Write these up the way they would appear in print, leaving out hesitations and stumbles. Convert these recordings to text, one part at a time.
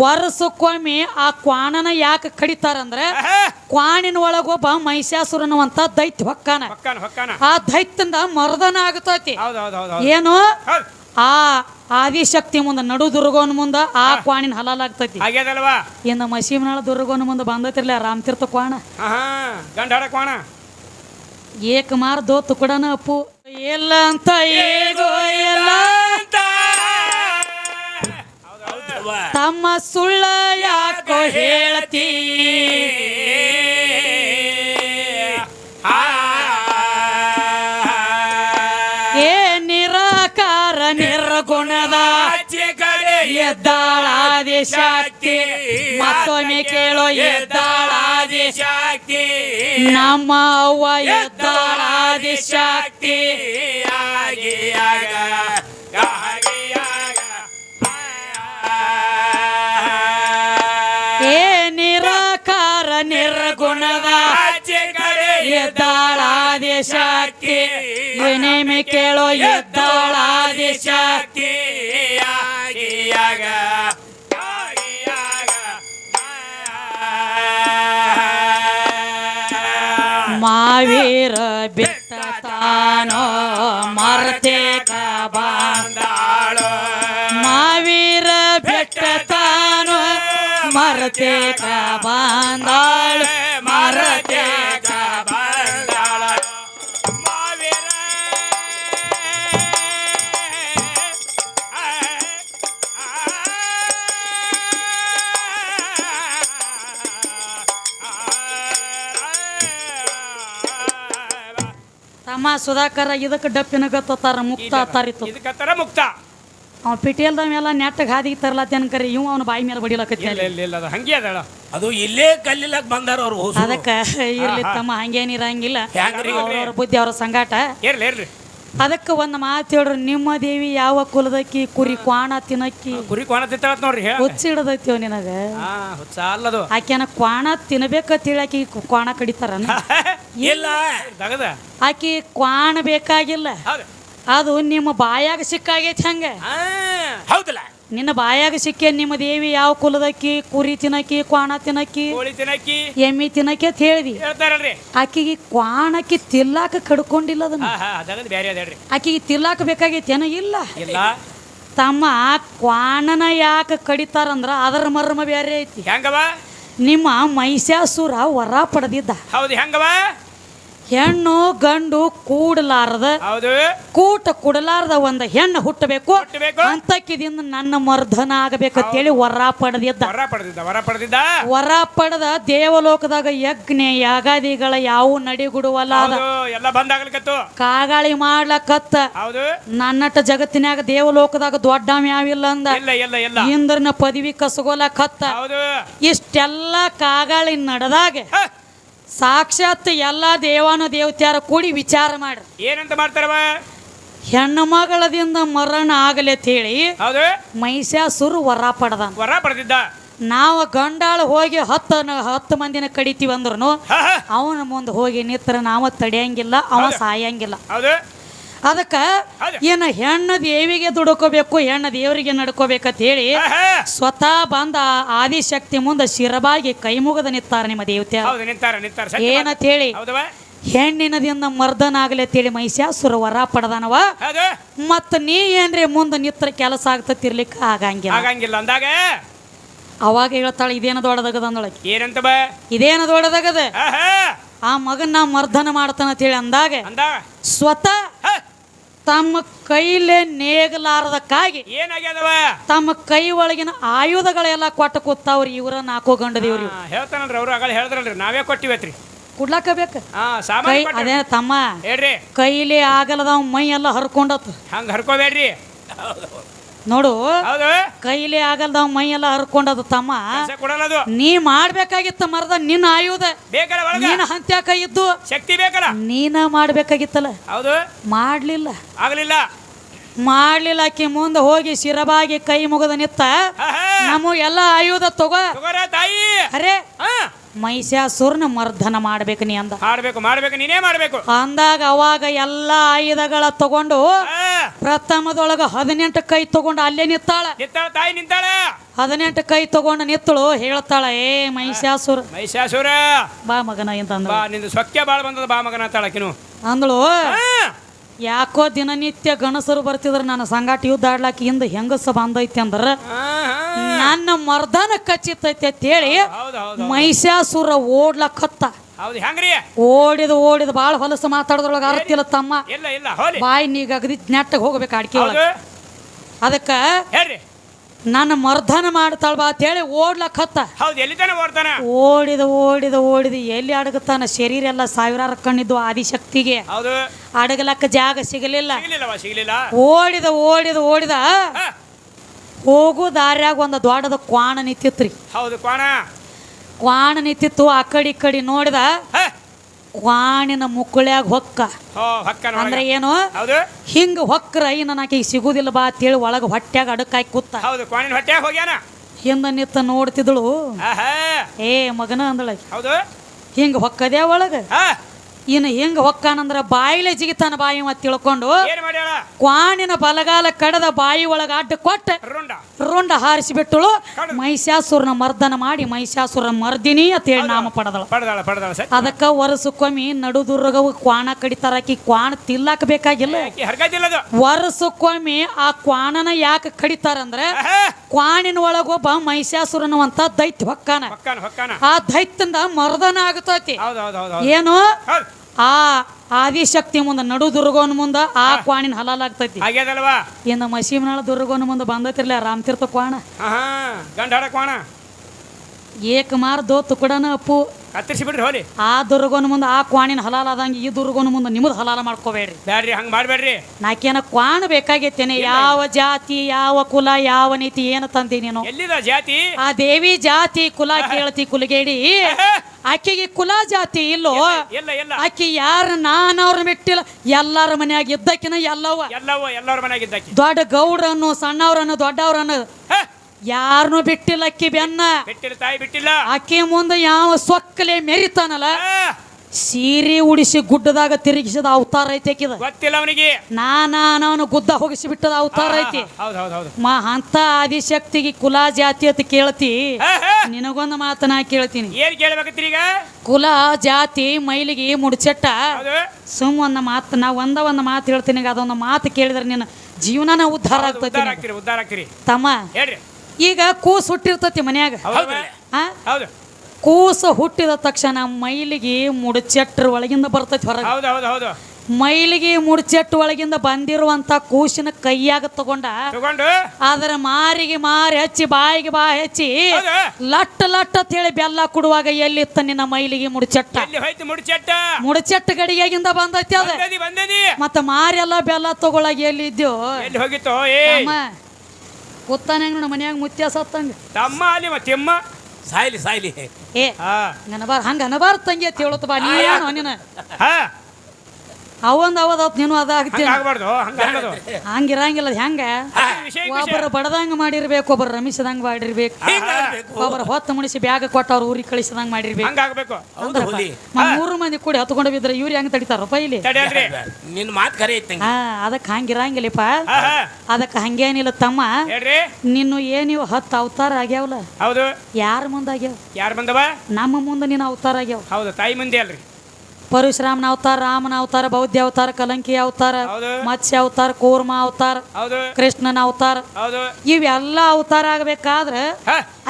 ವರ್ಷಕ್ಕೊಮ್ಮೆ ಆ ಕ್ವಾಣನ ಯಾಕೆ ಕಡಿತಾರಂದ್ರೆ ಕ್ವಾಣಿನ ಒಳಗೊಬ್ಬ ಮಹಿಷಾಸುರನವಂತ ದೈತ್ಯ ಹೊಕ್ಕಾನ. ಆ ದೈತ್ಯಂದ ಮರ್ದನ ಆಗತೈತಿ. ಏನು ಆ ಆದಿಶಕ್ತಿ ಮುಂದೆ ನಡು ದುರ್ಗೋನ್ ಮುಂದ ಆ ಕ್ವಾಣಿನ ಹಲಾಲಾಗ್ತೈತಿ. ಇನ್ನು ಮಸೀಮನಾಳ ದುರ್ಗೋನ್ ಮುಂದೆ ಬಂದೈತಿರ್ಲ ರಾಮತೀರ್ಥ ಕ್ವಾಣ ಏಕ ಮಾರ್ ದೋ ತುಕಡನ ಅಪ್ಪು ಎಲ್ಲ ಅಂತ ಏಗೋ ಎಲ್ಲ ತಮ್ಮ ಸುಳ್ಳ ಯಾಕೋ ಹೇಳ್ತೀ ಏ ನಿರಾಕಾರ ನಿರ್ಗುಣದ ಎದ್ದಾಳಾದಿ ಶಕ್ತಿ ಮತ್ತೊಮ್ಮೆ ಕೇಳೋ ಎದ್ದಾಳಾದಿ ಶಕ್ತಿ ನಮ್ಮ ಅವ್ವ ಎದ್ದಾಳಾದಿ ಶಕ್ತಿ ಏ ನಿರಾಕಾರ ನಿರ್ಗುಣದ ಎದ್ದಾಳಾದಿ ಶಕ್ತಿ ಏನೇಮೆ ಕೇಳೋ ಎದ್ದಾಳಾದಿ ಶಕ್ತಿ ಮಾವೀರ ಬಿಟ್ಟ ತಾನೋ ಮರ್ತೆ ಬಂದಾಳು ಮಾವೀರ ಬಿಟ್ಟ ತಾನೋ ಮರ್ತೆ ಬಂದಾಳು ಮರತೆ ತಮ್ಮ ಸುಧಾಕರ ಇದಕ್ಕೆ ಡಪ್ಪಿನ ಗತ್ತಾರ ಮುಕ್ತ ತಾರಿತು ಮುಕ್ತ ಅವ ಪಿಟಿಎಲ್ದ ಮೇಲೆ ನೆಟ್ಟಗೆ ಹಾದಿಗೆ ತರ್ಲಾತೇನ ಕರಿ ಇವ್ ಅವನ ಬಾಯಿ ಮೇಲೆ ಬಡಿಲಕತ್ತಿ ಹಂಗೆ ಅದ ಅದು ಇಲ್ಲೇ ಕಲ್ಲಿಲಕ್ ಬಂದಾರ ಅವ್ರು ಅದಕ್ಕೆ ಇರ್ಲಿ ತಮ್ಮ ಹಂಗೇನಿರಂಗಿಲ್ಲ ಅವ್ರವ್ರ ಬುದ್ಧಿ ಅವ್ರ ಸಂಗಾಟ ಇರ್ಲಿ ಅದಕ್ಕೆ ಒಂದು ಮಾತು ಹೇಳ್ರಿ ನಿಮ್ಮ ದೇವಿ ಯಾವ ಕುಲದಕ್ಕಿ ಕುರಿ ಕ್ವಾಣ ತಿನ್ನಕ್ಕಿ ಕುರಿ ಕ್ವಾಣ ತಿಂತಾಳತ್ ನೋಡ್ರಿ ಹುಚ್ಚಿಡದೈತಿವ ನಿನಗ ಅಲ್ಲದು ಆಕೆನ ಕ್ವಾಣ ತಿನ್ಬೇಕಂತ ಹೇಳಿ ಆಕಿ ಕ್ವಾಣ ಕಡಿತಾರ ಇಲ್ಲ ಆಕಿ ಕ್ವಾಣ ಬೇಕಾಗಿಲ್ಲ ಅದು ನಿಮ್ಮ ಬಾಯಾಗ ಸಿಕ್ಕಾಗೈತಿ ಹಂಗ ಹೌದಲ್ಲ ನಿನ್ನ ಬಾಯಾಗ ಸಿಕ್ಕೇ ನಿಮ್ಮ ದೇವಿ ಯಾವ ಕುಲದಕ್ಕಿ ಕುರಿ ತಿನ್ನಕಿ ಕ್ವಾಣ ತಿನ್ನಕಿ ಎಮ್ಮಿ ತಿನ್ನಕಿ ಅಂತ ಹೇಳಿದಿ ಆಕಿಗೆ ಕ್ವಾಣಕ್ಕಿ ತಿಲ್ಲಾಕ ಕಡ್ಕೊಂಡಿಲ್ಲ ಅದನ್ನ ಆಕಿಗೆ ತಿಲ್ಲಾಕ ಬೇಕಾಗೈತಿ ಏನೋ ಇಲ್ಲ ತಮ್ಮ ಕ್ವಾಣನ ಯಾಕೆ ಕಡಿತಾರಂದ್ರ ಅದರ ಮರ್ಮ ಬೇರೆ ಐತಿ ನಿಮ್ಮ ಮಹಿಷಾಸುರ ವರ ಪಡೆದಿದ್ದ ಹೆಣ್ಣು ಗಂಡು ಕೂಡಲಾರದ ಕೂಟ ಕುಡಲಾರದ ಒಂದು ಹೆಣ್ಣು ಹುಟ್ಟಬೇಕು ಅಂತಕ್ಕಿದಿಂದ ನನ್ನ ಮರ್ಧನ ಆಗಬೇಕಂತೇಳಿ ವರ ಪಡೆದಿದ್ದ ವರ ಪಡೆದ ದೇವಲೋಕದಾಗ ಯಜ್ಞ ಯಾಗಾದಿಗಳ ಯಾವ ನಡಿಗುಡುವಲ್ಲ ಕಾಗಾಳಿ ಮಾಡ್ಲಕತ್ತ ನನ್ನಟ ಜಗತ್ತಿನಾಗ ದೇವಲೋಕದಾಗ ದೊಡ್ಡ ಯಾವಿಲ್ಲ ಅಂದ ಇಂದ್ರನ ಪದವಿ ಕಸಗೋಲಕತ್ತ ಇಷ್ಟೆಲ್ಲ ಕಾಗಾಳಿ ನಡೆದಾಗ ಸಾಕ್ಷಾತ್ ಎಲ್ಲಾ ದೇವಾನು ದೇವತ್ಯಾರ ಕೂಡಿ ವಿಚಾರ ಮಾಡ್ರಿ ಏನಂತ ಮಾಡ್ತಾರವ ಹೆಣ್ಣು ಮಗಳದಿಂದ ಮರಣ ಆಗಲಿ ಅಂತ ಹೇಳಿ ಮಹಿಷಾಸುರ ವರ ಪಡೆದಿದ್ದ ನಾವು ಗಂಡಾಳು ಹೋಗಿ 10 ಮಂದಿನ ಕಡಿತೀವಿ ಅಂದ್ರೂ ಅವನ ಮುಂದೆ ಹೋಗಿ ನಿತ್ರ ನಾವು ತಡೆಯಂಗಿಲ್ಲ ಅವ ಸಾಯಂಗಿಲ್ಲ ಅದಕ್ಕ ಏನ ಹೆಣ್ಣು ದೇವಿಗೆ ದುಡ್ಕೋಬೇಕು ಹೆಣ್ಣು ದೇವರಿಗೆ ನಡ್ಕೋಬೇಕಂತ ಹೇಳಿ ಸ್ವತಃ ಬಂದ ಆದಿಶಕ್ತಿ ಮುಂದೆ ಶಿರಬಾಗಿ ಕೈ ಮುಗದ ನಿಂತಾರ ನಿಮ್ಮ ದೇವತೆ ಏನಂತ ಹೇಳಿ ಹೆಣ್ಣಿನದಿಂದ ಮರ್ದನ ಆಗಲಿ ಅಂತೇಳಿ ಮಹಿಷಾಸುರ ವರ ಪಡೆದನವ ಮತ್ತ ನೀ ಏನ್ರಿ ಮುಂದೆ ನಿತ್ರ ಕೆಲಸ ಆಗ್ತಿರ್ಲಿಕ್ಕೆ ಆಗಂಗಿಲ್ಲ ಅಂದಾಗ ಅವಾಗ ಹೇಳ್ತಾಳೆ ಇದೇನ ದೊಡ್ಡದಾಗದ ಅಂದೊಳಗೆ ಏನಂತ ಇದೇನ ದೊಡ್ಡದಾಗದ ಆ ಮಗನ ನಾ ಮರ್ದನ ಮಾಡ್ತಾನ ಅಂತ ಹೇಳಿ ಅಂದಾಗ ಸ್ವತಃ ತಮ್ಮ ಕೈಲೇ ನೇಗಲಾರದಕ್ಕಾಗಿ ತಮ್ಮ ಕೈ ಒಳಗಿನ ಆಯುಧಗಳೆಲ್ಲ ಕೊಟ್ಟ ಕೂತಾವ್ರಿ ಇವರ 4 ಗಂಡ ದೇವ್ರಿ ಹೇಳ್ತಾನಲ್ರಿ ಅವ್ರು ಆಗ ಹೇಳಿದ್ರಲ್ರಿ ನಾವೇ ಕೊಟ್ಟಿವತ್ರಿ ಕುಡ್ಲಾಕ ಬೇಕ ಅದೇ ತಮ್ಮ ಕೈಲಿ ಆಗಲ್ಲದ ಮೈ ಎಲ್ಲ ಹರ್ಕೊಂಡತ್ ಹಂಗ ಹರ್ಕೋಬೇಡ್ರಿ ನೋಡು ಕೈಲಿ ಆಗಲ್ದ ಮೈ ಎಲ್ಲ ಹರ್ಕೊಂಡದು ತಮ್ಮ ನೀ ಮಾಡ್ಬೇಕಾಗಿತ್ತ ಮರದ ನಿನ್ನ ಆಯುಧ ನೀನ ಹಂತ್ಯಾಕ ಇದ್ದು ಶಕ್ತಿ ಬೇಕಲ್ಲ ನೀನ ಮಾಡ್ಬೇಕಾಗಿತ್ತಲ್ಲ ಮಾಡ್ಲಿಲ್ಲ ಆಕಿ ಮುಂದೆ ಹೋಗಿ ಶಿರಬಾಗಿ ಕೈ ಮುಗದ ನಿತ್ತ ನಮ್ಮ ಎಲ್ಲ ಆಯುಧ ತಗೋ ಅರೆ ಮಹಿಷಾಸುರನ ಮರ್ದನ ಮಾಡ್ಬೇಕು ನೀ ಅಂದ. ಮಾಡ್ಬೇಕು ನೀನೇ ಮಾಡ್ಬೇಕು ಅಂದಾಗ ಅವಾಗ ಎಲ್ಲಾ ಆಯುಧಗಳ ತಗೊಂಡು ಪ್ರಥಮದೊಳಗ 18 ಕೈ ತಗೊಂಡು ಅಲ್ಲೇ ನಿತ್ತಾಳ. ತಾಯಿ ನಿಂತಾಳ. 18 ಕೈ ತಗೊಂಡು ನಿತ್ತಳು. ಹೇಳ್ತಾಳ, ಏ ಮಹಿಷಾಸುರ ಬಾ ಮಗನ ಅಂತ ಅಂದ. ನಿಂದು ಸೊಕ್ಕೆ ಬಾಳ ಬಂದದ ಬಾ ಮಗನ ಅಂತಾಳಕಿನು ಅಂದಳು. ಯಾಕೋ ದಿನನಿತ್ಯ ಗಣಸರು ಬರ್ತಿದ್ರ ನನ್ನ ಸಂಗಾಟ ಯುದ್ಧ ಆಡ್ಲಾಕಿ ಹಿಂದ ಹೆಂಗಸ ಬಂದೈತಿ ಅಂದ್ರ ನನ್ನ ಮರ್ದನ ಕಚ್ಚಿತೈತಿ ಅಂತ ಹೇಳಿ ಮಹಿಷಾಸುರ ಓಡ್ಲಕತ್ತ. ಓಡಿದ ಬಾಳ ಹೊಲಸು ಮಾತಾಡೋದ್ರೊಳಗ ಅರ್ತಿಲ್ಲ ತಮ್ಮ. ಬಾಯಿ ನೀಗ ಅಗದಿ ನೆಟ್ಟಗೆ ಹೋಗ್ಬೇಕು ಅಡಿಕೆ ಒಳಗ. ಅದಕ್ಕ ನನ್ನ ಮರ್ದನ ಮಾಡ್ತಾಳ ಬಾ ಅಂತ ಹೇಳಿ ಓಡ್ಲಕತ್ತ. ಓಡಿದ ಎಲ್ಲಿ ಅಡಗತಾನ. ಶರೀರ ಎಲ್ಲ ಸಾವಿರಾರು ಕಣ್ಣಿದ್ದು ಆದಿಶಕ್ತಿಗೆ ಅಡಗಲಕ್ಕ ಜಾಗ ಸಿಗಲಿಲ್ಲ. ಓಡಿದ ಹೋಗು ದಾರ್ಯಾಗ ಒಂದು ದೊಡ್ಡದ ಕ್ವಾಣ ನಿಂತಿತ್ರಿ. ಕ್ವಾಣ ನಿಂತಿತ್ತು. ಆ ಕಡಿ ನೋಡಿದ ಕ್ವಾಣಿನ ಮುಕ್ಕಳ್ಯಾಗ ಹೊಕ್ಕ. ಅಂದ್ರೆ ಏನು ಹಿಂಗ ಹೊಕ್ಕರ ನನಗೆ ಸಿಗುದಿಲ್ಲ ಬಾ ಅಂತೇಳಿ ಒಳಗ ಹೊಟ್ಯಾಗ ಅಡಕಾಯಿ ಕೂತ. ಹಿಂದ ನಿತ್ತ ನೋಡ್ತಿದ್ಳು. ಏ ಮಗನ ಅಂದಳ. ಹಿಂಗ ಹೊಕ್ಕದ್ಯಾ ಒಳಗ. ಇನ್ನು ಹಿಂಗ ಹೊಕ್ಕಾನಂದ್ರ ಬಾಯಿಲೆ ಜಿಗಿತಾನ ಬಾಯಿ ಮತ್ ತಿಳ್ಕೊಂಡು ಕ್ವಾಣಿನ ಬಲಗಾಲ ಕಡದ ಬಾಯಿ ಒಳಗ ಅಡ್ಡ ಕೊಟ್ಟ ರುಂಡ ಹಾರಿಸಿ ಬಿಟ್ಟಳು. ಮಹಿಷಾಸುರನ ಮರ್ದನ ಮಾಡಿ ಮಹಿಷಾಸುರ ಮರ್ದಿನಿ ಅಂತ ಹೇಳಿ ನಾಮ ಪಡೆದಳು. ಅದಕ್ಕ ವರ್ಷಕ್ಕೊಮ್ಮೆ ನಡುದುರ್ಗವು ಕ್ವಾಣ ಕಡಿತಾರಾಕಿ. ಕ್ವಾಣ ತಿಲ್ಲಾಕ ಬೇಕಾಗಿಲ್ಲ. ವರ್ಷಕ್ಕೊಮ್ಮೆ ಆ ಕ್ವಾಣನ ಯಾಕೆ ಕಡಿತಾರಂದ್ರೆ ಕ್ವಾಣಿನ ಒಳಗೊಬ್ಬ ಮಹಿಷಾಸುರನ ಅಂತ ದೈತ್ಯ ಹೊಕ್ಕಾನ. ಆ ದೈತ್ಯಂದ ಮರ್ದನ ಆಗತೈತಿ. ಏನು ಆ ಆದಿಶಕ್ತಿ ಮುಂದೆ ನಡು ದುರ್ಗೋನ್ ಮುಂದ ಆ ಕ್ವಾಣಿನ ಹಲಾಲ್ ಆಗ್ತೈತಿ. ಇನ್ನು ಮಸೀಮನಾಳ ದುರ್ಗೋನ್ ಮುಂದೆ ಬಂದೈತಿರ್ಲ ರಾಮತೀರ್ಥ ಕ್ವಾಣ ಏಕ ಮಾರ್ ದೋ ತುಕಡನ ಅಪ್ಪು ಕತ್ತರಿಸಿ ಬಿಡ್ರಿ ಹೋಲಿ. ಆ ದುರ್ಗೋನ್ ಮುಂದೆ ಆ ಕ್ವಾಣಿನ ಹಲಾಲ್ ಆದಂಗೆ ಈ ದುರ್ಗೋನ್ ಮುಂದೆ ನಿಮ್ಮದು ಹಲಾಲ ಮಾಡ್ಕೋಬೇಡ್ರಿ. ಹಂಗ ಮಾಡ್ಬೇಡ್ರಿ. ನಾಕೇನ ಕ್ವಾಣ ಬೇಕಾಗೈತೇನೆ. ಯಾವ ಜಾತಿ ಯಾವ ಕುಲ ಯಾವ ನೀತಿ ಏನು ತಂದಿ ನೀನು? ಎಲ್ಲಿದ ಜಾತಿ? ಆ ದೇವಿ ಜಾತಿ ಕುಲ ಕೇಳ್ತಿ ಕುಲಗೇಡಿ. ಆಕೆಗೆ ಕುಲ ಜಾತಿ ಇಲ್ಲೋ. ಆಕಿ ಯಾರು ನಾನವ್ರ ಮೆಟ್ಟಿಲ್ಲ. ಎಲ್ಲಾರ ಮನ್ಯಾಗ ಇದ್ದಕಿನ ಎಲ್ಲವ್ರ ಮನ್ಯಾಗ ಇದ್ದಕಿ. ದೊಡ್ಡ ಗೌಡ್ರನ್ನು ಸಣ್ಣವ್ರನ್ನು ದೊಡ್ಡವ್ರನ್ನು ಯಾರನ್ನು ಬಿಟ್ಟಿಲ್ಲ. ಅಕ್ಕಿ ಬೆನ್ನ ಬಿಟ್ಟಿಲ್ಲ. ಆಕೆ ಮುಂದೆ ಯಾವ ಸೊಕ್ಕಲೆ ಮೆರಿತಾನಲ್ಲ ಸೀರೆ ಉಡಿಸಿ ಗುಡ್ಡದಾಗ ತಿರುಗಿಸಿದ ಅವತಾರ ಐತಿ. ಆಕಿದ ಗೊತ್ತಿಲ್ಲ ಅವನಿಗೆ. ನಾನವನು ಗುದ್ದ ಹೋಗಿಸಿ ಬಿಟ್ಟದ ಅವತಾರ ಐತಿ. ಅಂತ ಆದಿಶಕ್ತಿಗೆ ಕುಲ ಜಾತಿ ಅಂತ ಕೇಳ್ತಿ. ನಿನಗೊಂದು ಮಾತನಾ ಕೇಳ್ತೀನಿ. ಏನ್ ಕೇಳ್ಬೇಕತ್ರಿ ಈಗ? ಕುಲ ಜಾತಿ ಮೈಲಿಗೆ ಮುಡ್ಚೆಟ್ಟ ಸುಮ್ ಒಂದು ಮಾತು. ನಾ ಒಂದ ಮಾತು ಹೇಳ್ತೀನಿ. ಅದೊಂದು ಮಾತು ಕೇಳಿದ್ರೆ ನಿನ್ನ ಜೀವನ ಉದ್ಧಾರ ಆಗ್ತೈತಿ ತಮ್ಮ. ಈಗ ಕೂಸು ಹುಟ್ಟಿರ್ತತಿ ಮನ್ಯಾಗ. ಕೂಸು ಹುಟ್ಟಿದ ತಕ್ಷಣ ಮೈಲಿಗೆ ಮುಡ್ಚೆಟ್ರ ಒಳಗಿಂದ ಬರ್ತೈತಿ ಹೊರಗೆ. ಮೈಲಿಗೆ ಮುಡ್ಚೆಟ್ಟು ಒಳಗಿಂದ ಬಂದಿರುವಂತ ಕೂಸಿನ ಕೈಯಾಗ ತಗೊಂಡ ಅದರ ಮಾರಿಗೆ ಮಾರಿ ಹಚ್ಚಿ ಬಾಯಿಗೆ ಬಾಯಿ ಹಚ್ಚಿ ಲಟ್ಟ ಅಂತ ಹೇಳಿ ಬೆಲ್ಲ ಕೊಡುವಾಗ ಎಲ್ಲಿತ್ತ ನಿನ್ನ ಮೈಲಿಗೆ ಮುಡ್ಚೆಟ್ಟ? ಮುಡ್ಚೆಟ್ಟ ಗಡಿಯಾಗಿಂದ ಬಂದೈತಿ ಅದ. ಮತ್ತ ಮಾರಿ ಎಲ್ಲ ಬೆಲ್ಲ ತಗೊಳಗ ಎಲ್ಲಿದ್ಯೋ ಗೊತ್ತಾನ ಮನ್ಯಾಗ ಮುತ್ಯ ಸತ್ತಂಗ ಸಾಯ್ಲಿ ಏ ಹಂಗ ಅನಬಾರ ತಂಗಿ ಅಂತ ಹೇಳುತ್ತ ಬಾ. ನೀನು ನೀನ ಅವದ ನೀನು ಹಂಗಿರಂಗಿಲ್ಲ. ಹೆಂಗ ಒಬ್ಬರು ಬಡದಂಗ ಮಾಡಿರ್ಬೇಕು, ಒಬ್ಬರು ರಮಿಸದಂಗ ಮಾಡಿರ್ಬೇಕು, ಒಬ್ಬರು ಹೊತ್ತು ಮುಣಿಸಿ ಬ್ಯಾಗ ಕೊಟ್ಟವ್ರು ಊರಿಗೆ ಕಳಿಸಿದಂಗ ಮಾಡಿರ್ಬೇಕು. 3 ಮಂದಿ ಕೂಡಿ ಹತ್ಕೊಂಡು ಬಿದ್ರೆ ಇವ್ರು ಹೆಂಗ್ ತಡಿತಾರಪ್ಪ ಇಲ್ಲಿ? ಅದಕ್ಕೆ ಹಂಗಿರಂಗಿಲ್ಲಪ್ಪ. ಅದಕ್ಕೆ ಹಂಗೇನಿಲ್ಲ ತಮ್ಮ. ನಿನ್ನು ಏನಿವ್ 10 ಅವತಾರ ಆಗ್ಯಾವಲ್ಲ. ಯಾರ ಮುಂದಾಗ್ಯಾವ? ನಮ್ಮ ಮುಂದೆ ನೀನು ಅವತಾರ ಆಗ್ಯಾವ. ತಾಯಿ ಮುಂದೆ ಅಲ್ರಿ. ಪರಶುರಾಮನ ಅವತಾರ, ರಾಮನ ಅವತಾರ, ಬೌದ್ಧ ಅವತಾರ, ಕಲಂಕಿ ಅವತಾರ, ಮತ್ಸ್ಯ ಅವತಾರ, ಕೂರ್ಮ ಅವತಾರ, ಕೃಷ್ಣನ ಅವತಾರ. ಇವೆಲ್ಲ ಅವತಾರ ಆಗ್ಬೇಕಾದ್ರೆ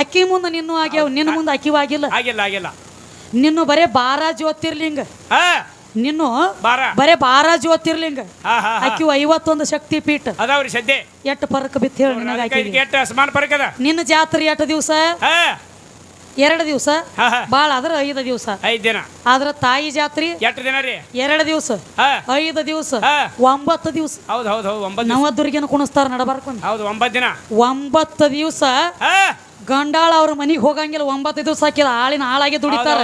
ಅಕ್ಕಿ ಮುಂದೆ ನಿನ್ನೂ ಆಗ್ಯಾವ. ನಿನ್ನ ಮುಂದೆ ಅಕ್ಕಿವ ಆಗಿಲ್ಲ. ನಿನ್ನು ಬರೇ 12 ಜ್ಯೋತಿರ್ಲಿಂಗ. ನಿನ್ನು ಬರೇ 12 ಜ್ಯೋತಿರ್ಲಿಂಗ. ಅಕ್ಕಿವ 51 ಶಕ್ತಿ ಪೀಠ. ಎಷ್ಟು ಪರಕ ಬಿತ್ತು ಹೇಳಿ. ನಿನ್ನ ಜಾತ್ರೆ ಎಷ್ಟು ದಿವಸ? 2 ದಿವಸ. ಬಾಳ ಆದ್ರ 5 ದಿವಸ. 5 ದಿನ. ಆದ್ರ ತಾಯಿ ಜಾತ್ರೆ 2 ದಿವಸ, 5 ದಿವಸ, 9 ದಿವಸ. ನವದುರ್ಗಿನ ಕುಣಿಸ್ತಾರ ನಡಬಾರ್ಕೊಂಡು. 9 ದಿನ. 9 ದಿವಸ ಗಂಡಾಳ ಅವ್ರ ಮನಿಗೆ ಹೋಗಂಗಿಲ್ಲ. 9 ದಿವಸ ಹಾಕಿದ ಆಳಿನ ಹಾಳಾಗಿ ದುಡಿತಾರ.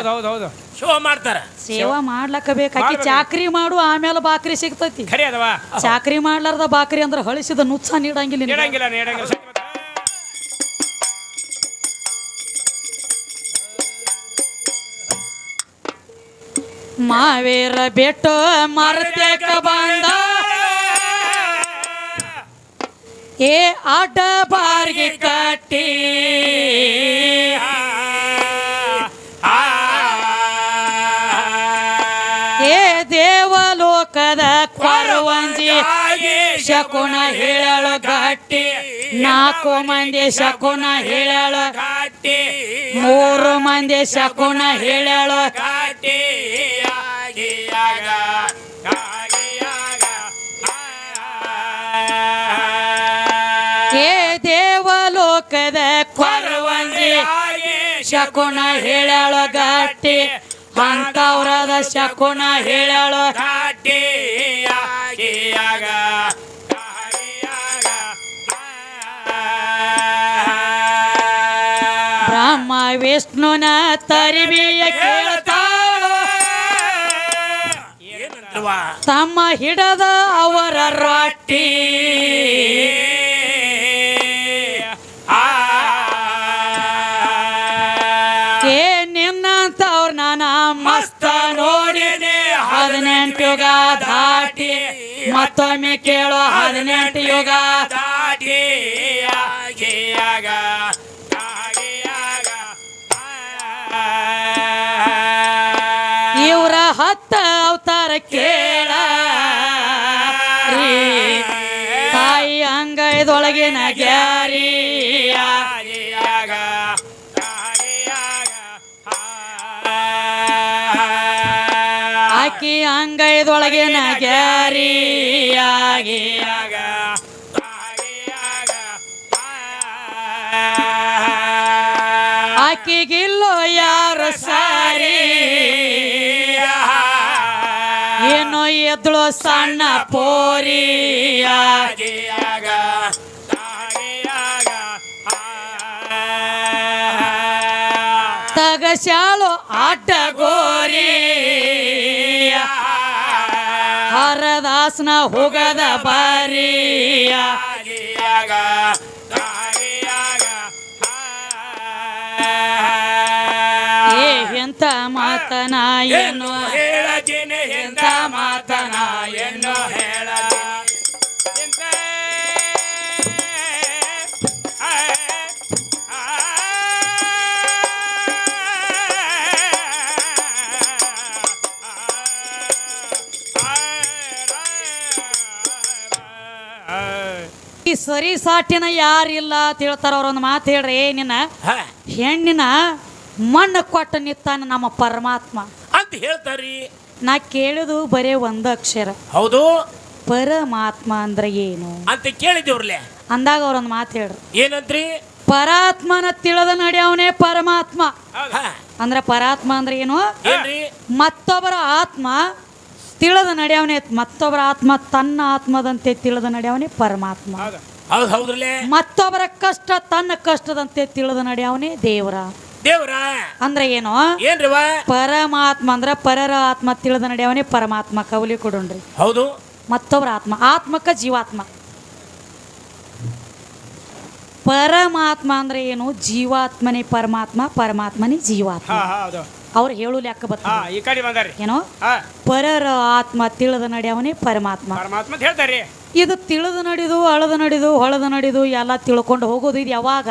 ಸೇವಾ ಮಾಡ್ಲಕ್ಕ ಬೇಕಾಕಿ. ಚಾಕ್ರಿ ಮಾಡು, ಆಮೇಲೆ ಬಾಕ್ರಿ ಸಿಗ್ತೈತಿ. ಚಾಕ್ರಿ ಮಾಡ್ಲಾರ್ದ ಬಾಕ್ರಿ ಅಂದ್ರ ಹಳಿಸಿದ ನುಚ್ಚ ನೀಡಂಗಿಲ್ಲ. ಮಾವೇರ ಬಿಟ್ಟು ಮರತ್ಯಾಕ ಬಂದ ಏ ಅಡ್ಡ ಬಾರಿಗೆ ಕಟ್ಟಿ ಏ ದೇವಲೋಕದ ಕೊರವಂಜಿ ಶಕುನ ಹೇಳಳು ಗಟ್ಟಿ 4 ಮಂದಿ ಶಕುನ ಹೇಳಳು ಘಾಟಿ 3 ಮಂದಿ ಶಕುನ ಹೇಳಳು ಘಾಟಿ ಏ ದೇವಲೋಕದ ಕೊರವಂಜಿ ಶಕುನ ಹೇಳಳು ಗಟ್ಟಿ ಅಂತವ್ರದ ಶಕುನ ಹೇಳಳು ಘಾಟಿ ಬ್ರಹ್ಮ ವಿಷ್ಣುನ ತರಿಬಿಯ ಕೇಳ್ತಾಳು ತಮ್ಮ ಹಿಡದ ಅವರ ರೊಟ್ಟಿ ಏ ನಿನ್ನಂತವ್ರ ನಾನ ಮಸ್ತ ನೋಡಿದೆ 18 ಯುಗ ದಾಟಿ ಮತ್ತೊಮ್ಮೆ ಕೇಳೋ 18 ಯುಗ ದಾಟಿ ಇವರ 10 ಅವತಾರ ಕೇಳ ತಾಯಿ ಅಂಗೈದೊಳಗಿನ ಗ್ಯಾರಿಯ ಆಕಿ ಅಂಗೈದೊಳಗಿನ ಗ್ಯಾರಿಯಾಗಿ ಆಕಿಗಿಲ್ಲೋ ಯಾರು ಸಾರಿ ಏನೋ ಎದ್ಳು ಸಣ್ಣ ಪೋರಿಯ ತಗಸ್ಯಾಳು ಅಡ್ಡ ಗೋರಿ ಹರದಾಸನ ಹೋಗದ ಬಾರಿಯ ಏ ಎಂತ ಮಾತನ ಏನು ಹೇಳತೀನಿ ಎಂತ ಮಾತನ ಏನು ಹೇಳ ಈ ಸರಿ ಸಾಟಿನ ಯಾರಿಲ್ಲ ಅಂತ ಹೇಳ್ತಾರ ಅವ್ರೊಂದು ಮಾತು ಹೇಳ್ರಿ ನಿನ್ನ ಹೆಣ್ಣಿನ ಮಣ್ಣು ಕೊಟ್ಟ ನಿತ್ತಾನ ನಮ್ಮ ಪರಮಾತ್ಮ ಅಂತ ಹೇಳ್ತಾರಿ. ನಾ ಕೇಳುದು ಬರೇ ಒಂದು ಅಕ್ಷರ ಹೌದು ಪರಮಾತ್ಮ ಅಂದ್ರೆ ಏನು ಅಂತ ಕೇಳಿದೇವ್ರಲೆ ಅಂದಾಗ ಅವ್ರೊಂದು ಮಾತು ಹೇಳ್ರಿ ಏನಂತ್ರಿ? ಪರಾತ್ಮನ ತಿಳಿದ ನಡೆಯವನೇ ಪರಮಾತ್ಮ ಅಂದ್ರೆ ಪರಾತ್ಮ ಅಂದ್ರೆ ಏನು? ಏನ್ರಿ? ಮತ್ತೊಬ್ಬರ ಆತ್ಮ ತಿಳಿದ ನಡೆಯವನೇ ಮತ್ತೊಬ್ಬರ ಆತ್ಮ ತನ್ನ ಆತ್ಮದಂತೆ ತಿಳಿದ ನಡೆಯವನೇ ಪರಮಾತ್ಮ. ಹೌದು ಹೌದ್ರಲೆ. ಮತ್ತೊಬ್ಬರ ಕಷ್ಟ ತನ್ನ ಕಷ್ಟದಂತೆ ತಿಳಿದ ನಡೆಯವನೇ ದೇವರ. ದೇವ್ರ ಅಂದ್ರೆ ಏನು? ಏನ್ರಿವ? ಪರಮಾತ್ಮ ಅಂದ್ರ ಪರರ ಆತ್ಮ ತಿಳಿದ ನಡೆಯವನೇ ಪರಮಾತ್ಮ. ಕವಲಿ ಕೊಡೋಣ್ರಿ. ಹೌದು. ಮತ್ತೊಬ್ಬರ ಆತ್ಮ ಆತ್ಮಕ್ಕ ಜೀವಾತ್ಮ. ಪರಮಾತ್ಮ ಅಂದ್ರೆ ಏನು? ಜೀವಾತ್ಮನೇ ಪರಮಾತ್ಮ, ಪರಮಾತ್ಮನೇ ಜೀವಾತ್ಮ. ಅವ್ರು ಹೇಳು ಲೆಕ್ಕ ಬರ್ತಾರೆ ಏನೋ ಪರರ ಆತ್ಮ ತಿಳಿದ ನಡೆಯವನೇ ಪರಮಾತ್ಮ. ಇದು ತಿಳಿದು ನಡೆದು ಅಳದ ನಡೆದು ಹೊಳದ ನಡೆದು ಎಲ್ಲ ತಿಳ್ಕೊಂಡು ಹೋಗೋದು. ಇದು ಯಾವಾಗ?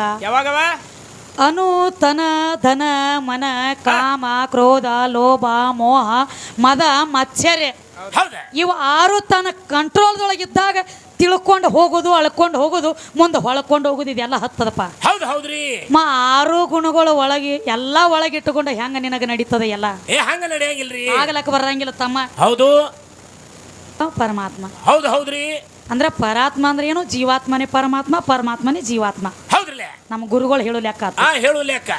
ಅನು ತನ ಧನ ಮನ ಕಾಮ ಕ್ರೋಧ ಲೋಭ ಮೋಹ ಮದ ಮತ್ಸರ್ಯ ಇವು 6 ತನ್ನ ಕಂಟ್ರೋಲ್ದೊಳಗಿದ್ದಾಗ ತಿಳ್ಕೊಂಡು ಹೋಗೋದು, ಅಳ್ಕೊಂಡು ಹೋಗೋದು, ಮುಂದೆ ಹೊಳ್ಕೊಂಡು ಹೋಗೋದು. ಇದೆಲ್ಲ ಹತ್ತದಪ್ಪ. ಹೌದು ಹೌದ್ರಿ. 6 ಗುಣಗಳು ಒಳಗೆ ಎಲ್ಲ ಒಳಗಿಟ್ಟುಕೊಂಡು ಹೆಂಗ ನಿನಗ ನಡೀತದೆ ಎಲ್ಲ? ಹಂಗ ನಡೆಯಂಗಿಲ್ರಿ, ಆಗ್ಲಕ್ಕ ಬರಂಗಿಲ್ಲ ತಮ್ಮ. ಹೌದು ಪರಮಾತ್ಮ. ಹೌದು ಹೌದ್ರಿ. ಅಂದ್ರೆ ಪರಾತ್ಮ ಅಂದ್ರೆ ಏನು? ಜೀವಾತ್ಮನೇ ಪರಮಾತ್ಮ, ಪರಮಾತ್ಮನೇ ಜೀವಾತ್ಮ. ಹೌದ್ರಲ್ಲ ನಮ್ಮ ಗುರುಗಳು ಹೇಳು ಲೆಕ್ಕ. ಹೇಳು ಲೆಕ್ಕ.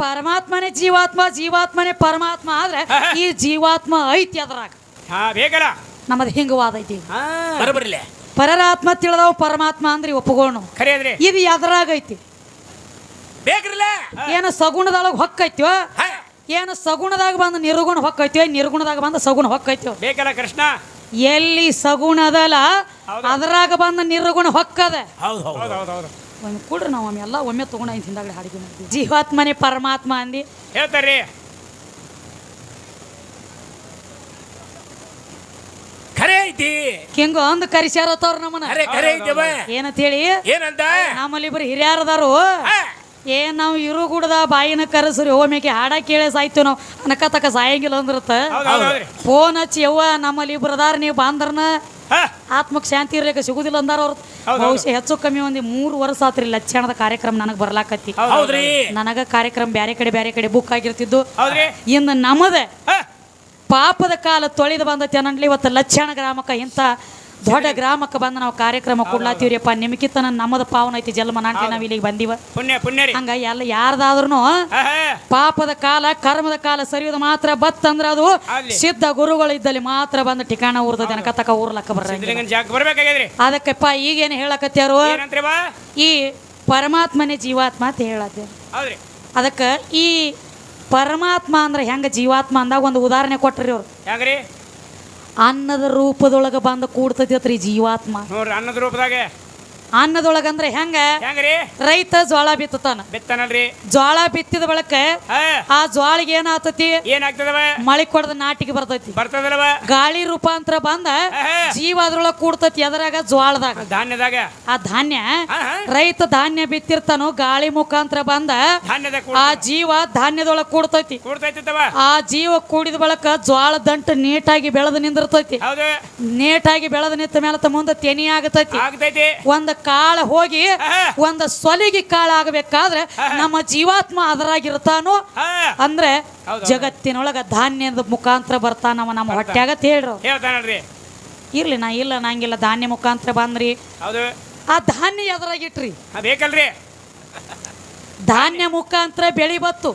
ಪರಮಾತ್ಮನೇ ಜೀವಾತ್ಮ, ಜೀವಾತ್ಮನೇ ಪರಮಾತ್ಮ ಆದ್ರೆ ಈ ಜೀವಾತ್ಮ ಐತಿ ಅದ್ರಾಗ. ನಮ್ಮದು ಹಿಂಗ ವಾದ ಐತಿ. ಬರಬರ್ಲೆ ಪರರಾತ್ಮ ತಿಳಿದವ ಪರಮಾತ್ಮ ಅಂದ್ರಿ ಒಪ್ಪಗೋಣ. ಇದು ಎದ್ರಾಗ ಐತಿ? ಏನು ಸಗುಣದೊಳಗ ಹೊಕ್ಕೈತ್ಯೋ? ಏನು ಸಗುಣದಾಗ ಬಂದು ನಿರ್ಗುಣ ಹೊಕ್ಕೈತ್ಯೋ? ನಿರ್ಗುಣದಾಗ ಬಂದು ಸಗುಣ ಹೊಕ್ಕೈತ್ಯೋ? ಬೇಕಲ್ಲ ಕೃಷ್ಣ. ಎಲ್ಲಿ ಸಗುಣದಲ್ಲ ಅದ್ರಾಗ ಬಂದ ನಿರ್ಗುಣ ಹೊಕ್ಕದ. ಒಮ್ಮೆ ಕೂಡ್ರಿ ನಾವು ಒಮ್ಮೆ ಎಲ್ಲ ಒಮ್ಮೆ ತಗೊಂಡ ಹಿಂದಾಗಡೆ ಹಾಡಿಗೆ ಮಾಡ್ತೀವಿ. ಜೀವಾತ್ಮನೇ ಪರಮಾತ್ಮ ಅಂದಿ ಹೇಳ್ತಾರ್ರಿ. ಐತಿ ಹಿಂಗ ಅಂದ್ ಕರಿಸ್ಯಾರತ್ತವ್ರ ನಮ್ಮನ ಅರೆ ಕರೆ ಐತವ ಏನಂತ ಹೇಳಿ ಏನಂತ ನಮ್ಮಲ್ಲಿ ಇಬ್ರು ಹಿರಿಯರದಾರು ನಾವು ಇರು ಗುಡದ ಬಾಯಿನ ಕರೆಸ್ರಿ ಹೋಮೇಕೆ ಹಾಡ ಕೇಳೇ ಸಾಯ್ತೀವಿ ನಾವು ಅನಕತಕ ಸಾಯಂಗಿಲ್ಲ ಅಂದ್ರತ್ತ ಫೋನ್ ಹಚ್ಚಿ ಯವ್ವ ನಮ್ಮಲ್ಲಿ ಇಬ್ರು ಅದಾರ ನೀವು ಬಾಂದ್ರನ ಆತ್ಮಕ್ ಶಾಂತಿ ಇರ್ಲಿಕ್ಕೆ ಸಿಗುದಿಲ್ಲ ಅಂದಾರ ಅವ್ರ ಬಹುಶಃ ಹೆಚ್ಚು ಕಮ್ಮಿ ಒಂದು 3 ವರ್ಷ ಆತ್ರಿ ಲಕ್ಷಣದ ಕಾರ್ಯಕ್ರಮ ನನಗ್ ಬರ್ಲಾಕತ್ತಿ ನನಗ ಕಾರ್ಯಕ್ರಮ ಬ್ಯಾರೆ ಕಡೆ ಬುಕ್ ಆಗಿರ್ತಿದ್ದು ಇನ್ನು ನಮ್ಮದ ಪಾಪದ ಕಾಲ ತೊಳೆದು ಬಂದತಿ ಅನ್ನಲಿ ಇವತ್ತು ಲಕ್ಷಣ ಗ್ರಾಮಕ್ಕ ಇಂಥ ದೊಡ್ಡ ಗ್ರಾಮಕ್ಕೆ ಬಂದು ನಾವು ಕಾರ್ಯಕ್ರಮ ಕೊಡ್ಲಾತೀವ್ರಿಯಪ್ಪ ನಿಮ್ಕಿತ್ತ ನಮ್ಮದ ಪಾವನ ಐತಿ ಜನ್ಮ ನಾಂಟ್ಲಿ ನಾವ್ ಇಲ್ಲಿಗೆ ಬಂದಿವ ಹಂಗ ಎಲ್ಲ ಯಾರ್ದಾದ್ರೂ ಪಾಪದ ಕಾಲ ಕರ್ಮದ ಕಾಲ ಸರಿಯೋದು ಮಾತ್ರ ಬತ್ತಂದ್ರ ಅದು ಸಿದ್ಧ ಗುರುಗಳು ಇದ್ದಲ್ಲಿ ಮಾತ್ರ ಬಂದು ಠಿಕಾಣ ಊರ್ದ ಜನಕತಕ ಊರ್ಲಕ್ಕ ಬರ್ಬೇಕಾಗ್ಯದ್ರಿ ಅದಕ್ಕೆಪ್ಪ ಈಗೇನು ಹೇಳಕತ್ಯಾರು ಈ ಪರಮಾತ್ಮನೇ ಜೀವಾತ್ಮ ಅಂತ ಹೇಳತ್ತೆ ಅದಕ್ಕೆ ಈ ಪರಮಾತ್ಮ ಅಂದ್ರೆ ಹೆಂಗ ಜೀವಾತ್ಮ ಅಂದಾಗ ಒಂದು ಉದಾಹರಣೆ ಕೊಟ್ರಿ ಅವ್ರು ಅನ್ನದ ರೂಪದೊಳಗ ಬಂದು ಕೂಡ್ತೈತಿ ಜೀವಾತ್ಮ ನೋಡ್ರಿ ಅನ್ನದ ರೂಪದಾಗ ಅನ್ನದೊಳಗಂದ್ರೆ ಹೆಂಗ್ರಿ ರೈತ ಜ್ವಾಳ ಬಿತ್ತಾನಲ್ರಿ ಜ್ವಾಳ ಬಿತ್ತಿದ ಬಳಕ ಆ ಜ್ವಾಳಿಗೆ ಏನಾಗ್ತತಿ ಮಳಿ ಕೊಡದ ನಾಟಿಗೆ ಬರ್ತೈತಿ ಗಾಳಿ ರೂಪಾಂತರ ಬಂದ ಜೀವ ಅದ್ರೊಳಗ ಕೂಡ್ತೈತಿ ಎದರಾಗ ಜ್ವಾಳದಾಗ ಧಾನ್ಯದಾಗ ಆ ಧಾನ್ಯ ರೈತ ಧಾನ್ಯ ಬಿತ್ತಿರ್ತಾನೋ ಗಾಳಿ ಮುಖಾಂತರ ಬಂದ ಆ ಜೀವ ಧಾನ್ಯದೊಳಗ ಕೂಡ್ತೈತಿ ಆ ಜೀವ ಕೂಡಿದ ಬಳಕ ಜ್ವಾಳ ದಂಟು ನೀಟಾಗಿ ಬೆಳೆದು ನಿಂದಿರ್ತೈತಿ ನೀಟಾಗಿ ಬೆಳೆದು ನಿಂತ ಮೇಲೆ ಮುಂದೆ ತೆನಿ ಆಗತೈತಿ ಒಂದ ಕಾಳ ಹೋಗಿ ಒಂದ ಸೊಲಿಗೆ ಕಾಳ ಆಗಬೇಕಾದ್ರೆ ನಮ್ಮ ಜೀವಾತ್ಮ ಅದರಾಗಿರ್ತಾನೋ ಅಂದ್ರೆ ಜಗತ್ತಿನೊಳಗ ಧಾನ್ಯದ ಮುಖಾಂತರ ಬರ್ತಾನವ ನಮ್ಮ ಹೊಟ್ಯಾಗತ್ ಹೇಳ್ರಿ ಇರ್ಲಿ ನಾ ಇಲ್ಲ ನಂಗಿಲ್ಲ ಧಾನ್ಯ ಮುಖಾಂತರ ಬಂದ್ರಿ ಆ ಧಾನ್ಯ ಎದರಾಗಿಟ್ರಿ ಬೇಕಲ್ರಿ ಧಾನ್ಯ ಮುಖಾಂತರ ಬೆಳಿ ಬತ್ತು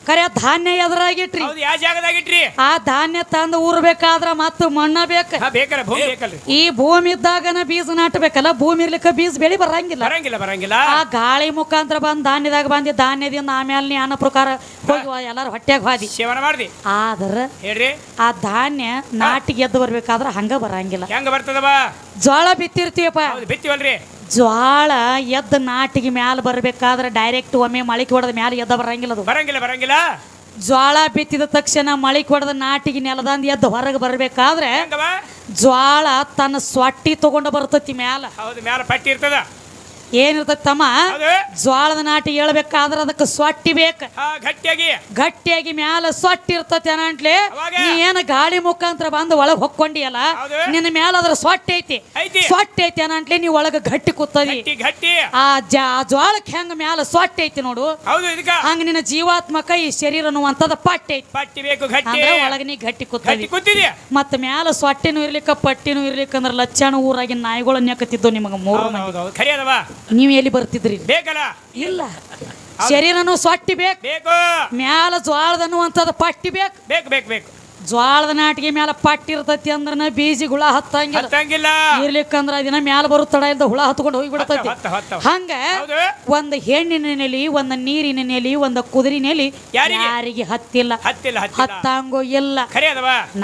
ಖರೆ ಧಾನ್ಯ ಎದರಾಗಿಟ್ರಿ ಆ ಧಾನ್ಯ ತಂದು ಊರ್ಬೇಕಾದ್ರ ಮತ್ತ ಮಣ್ಣ ಈ ಭೂಮಿ ಇದ್ದಾಗನ ಬೀಜ ನಾಟಬೇಕಲ್ಲ ಭೂಮಿ ಇರ್ಲಿಕ್ಕ ಬೀಜ ಬೆಳಿ ಬರಂಗಿಲ್ಲ ಆ ಗಾಳಿ ಮುಖಾಂತರ ಬಂದ್ ಧಾನ್ಯದಾಗ ಬಂದಿ ಧಾನ್ಯದಿಂದ ಆಮೇಲೆ ನೀ ಅನ್ನ ಪ್ರಕಾರ ಹೋಗಿ ಎಲ್ಲಾರು ಹೊಟ್ಯಾಗ ಹಾದಿ ಆದ್ರ ಆ ಧಾನ್ಯ ನಾಟಿಗೆ ಎದ್ದು ಬರ್ಬೇಕಾದ್ರ ಹಂಗ ಬರಂಗಿಲ್ಲ ಜ್ವಾಳ ಬಿತ್ತಿರ್ತೀವಪ್ಪ ಜ್ವಾಳ ಎದ್ದ ನಾಟಿಗೆ ಮ್ಯಾಲ ಬರ್ಬೇಕಾದ್ರೆ ಡೈರೆಕ್ಟ್ ಒಮ್ಮೆ ಮಳಿಕೆ ಹೊಡೆದ ಮ್ಯಾಲ ಎದ್ದ ಬರಂಗಿಲ್ಲ ಜ್ವಾಳ ಬಿತ್ತಿದ ತಕ್ಷಣ ಮಳಿಕೆ ಹೊಡೆದ ನಾಟಿಗೆ ನೆಲದಂದ ಎದ್ದು ಹೊರಗೆ ಬರ್ಬೇಕಾದ್ರೆ ಜ್ವಾಳ ತನ್ನ ಸ್ವಟ್ಟಿ ತಗೊಂಡ ಬರ್ತತಿ ಮ್ಯಾಲ ಪಟ್ಟಿ ಇರ್ತದ ಏನಿರ್ತೈತಿ ತಮ್ಮ ಜ್ವಾಳದ ನಾಟಿ ಹೇಳ್ಬೇಕಾದ್ರ ಅದಕ್ಕೆ ಸೊಟ್ಟಿ ಬೇಕು ಗಟ್ಟಿಯಾಗಿ ಮ್ಯಾಲ ಸೊಟ್ಟಿ ಇರ್ತತಿ ಅನ್ನಂಟ್ಲೆ ನೀ ಏನ ಗಾಳಿ ಮುಖಾಂತರ ಬಂದು ಒಳಗ್ ಹೊಕ್ಕೊಂಡಿಯಲ್ಲ ನಿನ್ನ ಮ್ಯಾಲ ಅದ್ರ ಸೊಟ್ಟಿ ಐತಿ ಅನ್ನಂಟ್ಲೆ ನೀ ಒಳಗ ಗಟ್ಟಿ ಕೂತದಿ ಆ ಜ್ವಾಳಕ್ಕೆ ಹೆಂಗ ಮ್ಯಾಲ ಸೊಟ್ಟಿ ಐತಿ ನೋಡು ಹಂಗ ನಿನ್ನ ಜೀವಾತ್ಮಕ ಈ ಶರೀರ ಅನ್ನುವಂಥದ್ದು ಪಟ್ಟಿ ಐತಿ ಒಳಗ ನೀ ಗಟ್ಟಿ ಕೂತದಿ ಮತ್ತ ಮ್ಯಾಲ ಸೊಟ್ಟಿನೂ ಇರ್ಲಿಕ್ಕ ಪಟ್ಟಿನೂ ಇರ್ಲಿಕ್ಕಂದ್ರ ಲಕ್ಷಣ ಊರಾಗಿನ ನಾಯಿಗಳು ನೆಕ್ಕತ್ತಿದ್ದು ನಿಮಗ 3 ಮಂದಿ ನೀವ್ ಎಲ್ಲಿ ಬರ್ತಿದ್ರಿ ಇಲ್ಲ ಶರೀರನು ಸೊಟ್ಟಿ ಬೇಕು ಮ್ಯಾಲ ಜ್ವಾಳದ ಅನ್ನುವಂಥದ್ದು ಪಟ್ಟಿ ಬೇಕು ಜ್ವಾಳದ ನಾಟಿಗೆ ಮ್ಯಾಲ ಪಟ್ಟಿ ಇರ್ತೈತಿ ಅಂದ್ರ ಬೀಜಿ ಹುಳ ಹತ್ತಂಗಿಲ್ಲ ಇರ್ಲಿಕ್ಕಂದ್ರ ದಿನ ಮ್ಯಾಲ ಬರು ತಡ ಇಲ್ದ ಹುಳ ಹತ್ಕೊಂಡು ಹೋಗಿಬಿಡ್ತೈತಿ ಹಂಗ ಒಂದ್ ಹೆಣ್ಣಿನ ನೆಲಿ ಒಂದ್ ನೀರಿನ ನೆಲಿ ಒಂದ್ ಕುದುರೆ ನೆಲಿ ಯಾರಿಗೆ ಹತ್ತಿಲ್ಲ ಹತ್ತಂಗೋ ಇಲ್ಲ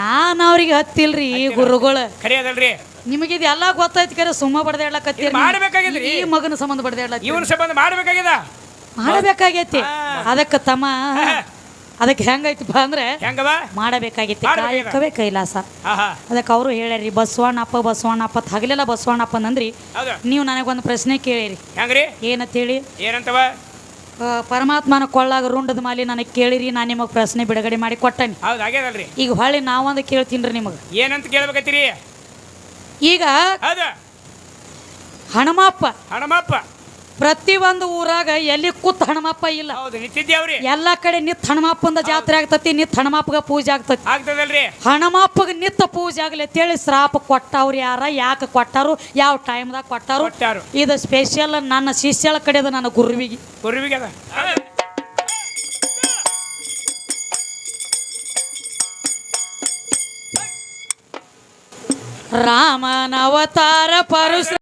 ನಾನ್ ಅವ್ರಿಗೆ ಹತ್ತಿಲ್ರಿ ಗುರುಗಳು ನಿಮಗಿದ ಎಲ್ಲ ಗೊತ್ತೈತಿ ಕರೆ ಸುಮ್ಮ ಬಡ್ದಾಡ್ಲಕತ್ತೀರಿ ಈ ಮಗನ ಸಂಬಂಧ ಮಾಡಬೇಕಾಗೈತಿ ಅದಕ್ಕೆ ತಮ್ಮ ಅದಕ್ಕೆ ಹೆಂಗೈತಿಪ್ಪ ಅಂದ್ರೆ ಮಾಡಬೇಕಾಗೈತಿ ಕಾಯಕವೇ ಕೈಲಾಸ ಅದಕ್ಕೆ ಅವರು ಹೇಳ್ಯಾರಿ ಬಸವಣ್ಣಪ್ಪ ಹಗಲೆಲ್ಲ ಬಸವಣ್ಣಪ್ಪ ಅಂದ್ರಿ ನೀವು ನನಗೊಂದು ಪ್ರಶ್ನೆ ಕೇಳಿರಿ ಏನಂತ ಹೇಳಿ ಪರಮಾತ್ಮನ ಕೊಳ್ಳಾಗ ರುಂಡದ ಮಾಲಿ ನನಗೆ ಕೇಳಿರಿ ನಾನು ನಿಮಗೆ ಪ್ರಶ್ನೆ ಬಿಡುಗಡೆ ಮಾಡಿ ಕೊಟ್ಟನಿ ಈಗ ಹೊಳ್ಳಿ ನಾವೊಂದು ಕೇಳ್ತೀನಿ ನಿಮಗೆ ಏನಂತ ಕೇಳ್ಬೇಕತ್ತೀರಿ ಈಗ ಹನುಮಪ್ಪ ಪ್ರತಿ ಒಂದು ಊರಾಗ ಎಲ್ಲಿ ಕೂತ್ ಹನುಮಪ್ಪ ಇಲ್ಲ ಎಲ್ಲಾ ಕಡೆ ನಿತ್ ಹನುಮಪ್ಪಂದ ಜಾತ್ರೆ ಆಗ್ತತಿ ನಿತ್ ಹನುಮಪ್ಪಗ ಪೂಜೆ ಆಗ್ತತಿ ಹನುಮಪ್ಪಗ ನಿತ್ತ ಪೂಜೆ ಆಗ್ಲಿ ಅಂತೇಳಿ ಶ್ರಾಪ ಕೊಟ್ಟವ್ರು ಯಾರ ಯಾಕೆ ಕೊಟ್ಟಾರು ಯಾವ ಟೈಮ್ದಾಗ ಕೊಟ್ಟಾರು ಇದು ಸ್ಪೆಷಲ್ ನನ್ನ ಶಿಷ್ಯಳ ಕಡೆದ ನನ್ನ ಗುರುವಿಗೆ ರಾಮನ ಅವತಾರ ಪರಶುರಾಮ